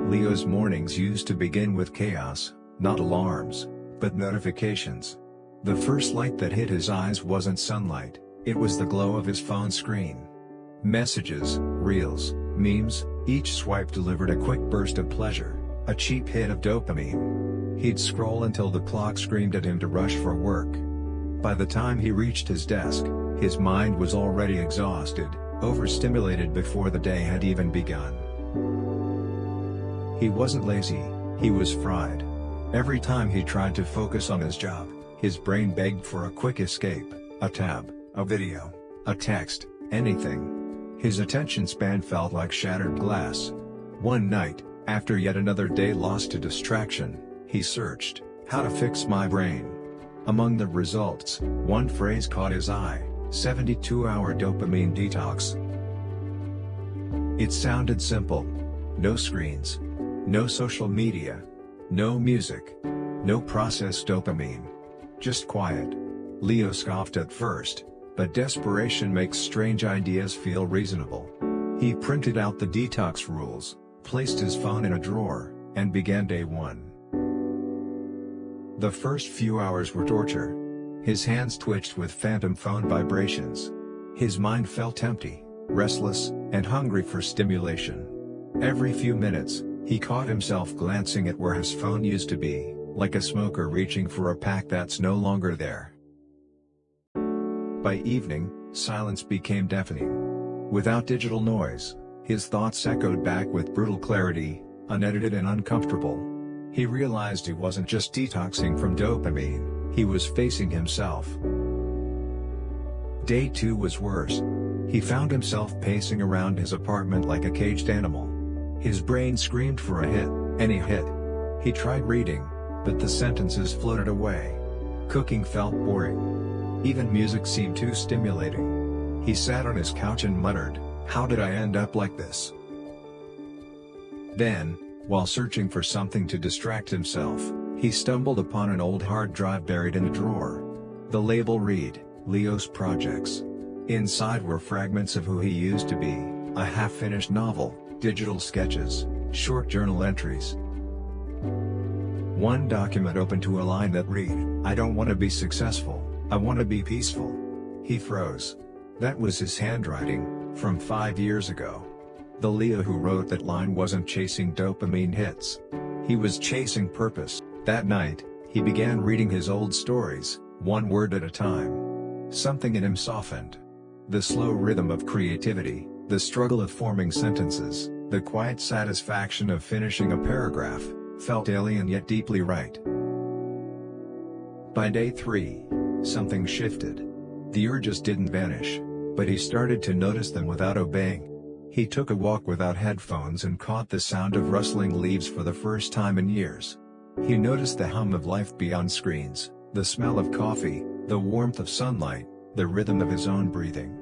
Leo's mornings used to begin with chaos, not alarms, but notifications. The first light that hit his eyes wasn't sunlight, it was the glow of his phone screen. Messages, reels, memes, each swipe delivered a quick burst of pleasure, a cheap hit of dopamine. He'd scroll until the clock screamed at him to rush for work. By the time he reached his desk, his mind was already exhausted, overstimulated before the day had even begun. He wasn't lazy, he was fried. Every time he tried to focus on his job, his brain begged for a quick escape, a tab, a video, a text, anything. His attention span felt like shattered glass. One night, after yet another day lost to distraction, he searched, "How to fix my brain?" Among the results, one phrase caught his eye: 72-hour dopamine detox. It sounded simple. No screens. No social media. No music. No processed dopamine. Just quiet. Leo scoffed at first, but desperation makes strange ideas feel reasonable. He printed out the detox rules, placed his phone in a drawer, and began day one. The first few hours were torture. His hands twitched with phantom phone vibrations. His mind felt empty, restless, and hungry for stimulation. Every few minutes, he caught himself glancing at where his phone used to be, like a smoker reaching for a pack that's no longer there. By evening, silence became deafening. Without digital noise, his thoughts echoed back with brutal clarity, unedited and uncomfortable. He realized he wasn't just detoxing from dopamine, he was facing himself. Day 2 was worse. He found himself pacing around his apartment like a caged animal. His brain screamed for a hit, any hit. He tried reading, but the sentences floated away. Cooking felt boring. Even music seemed too stimulating. He sat on his couch and muttered, "How did I end up like this?" Then, while searching for something to distract himself, he stumbled upon an old hard drive buried in a drawer. The label read, "Leo's Projects." Inside were fragments of who he used to be, a half-finished novel, digital sketches, short journal entries. One document opened to a line that read, "I don't want to be successful, I want to be peaceful." He froze. That was his handwriting, from 5 years ago. The Leo who wrote that line wasn't chasing dopamine hits. He was chasing purpose. That night, he began reading his old stories, one word at a time. Something in him softened. The slow rhythm of creativity, the struggle of forming sentences, the quiet satisfaction of finishing a paragraph, felt alien yet deeply right. By day 3, something shifted. The urges didn't vanish, but he started to notice them without obeying. He took a walk without headphones and caught the sound of rustling leaves for the first time in years. He noticed the hum of life beyond screens, the smell of coffee, the warmth of sunlight, the rhythm of his own breathing.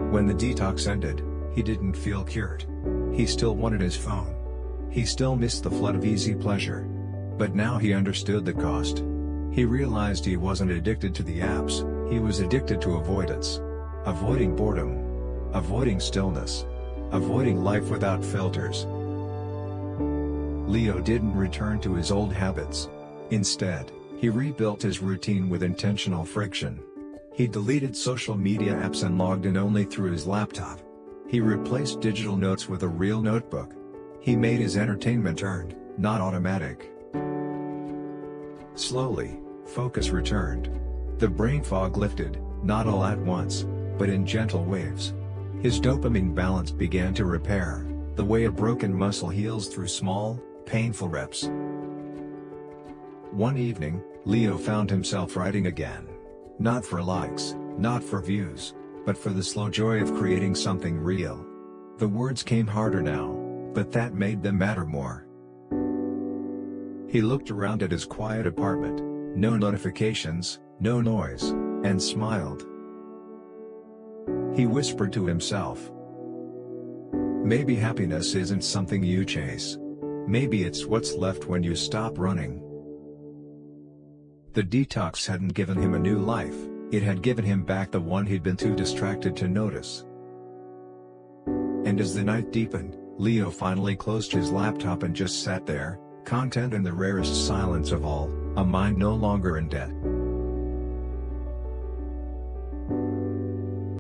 When the detox ended, he didn't feel cured. He still wanted his phone. He still missed the flood of easy pleasure. But now he understood the cost. He realized he wasn't addicted to the apps, he was addicted to avoidance. Avoiding boredom. Avoiding stillness. Avoiding life without filters. Leo didn't return to his old habits. Instead, he rebuilt his routine with intentional friction. He deleted social media apps and logged in only through his laptop. He replaced digital notes with a real notebook. He made his entertainment earned, not automatic. Slowly, focus returned. The brain fog lifted, not all at once, but in gentle waves. His dopamine balance began to repair, the way a broken muscle heals through small, painful reps. One evening, Leo found himself writing again. Not for likes, not for views, but for the slow joy of creating something real. The words came harder now, but that made them matter more. He looked around at his quiet apartment, no notifications, no noise, and smiled. He whispered to himself, "Maybe happiness isn't something you chase. Maybe it's what's left when you stop running." The detox hadn't given him a new life, it had given him back the one he'd been too distracted to notice. And as the night deepened, Leo finally closed his laptop and just sat there, content in the rarest silence of all, a mind no longer in debt.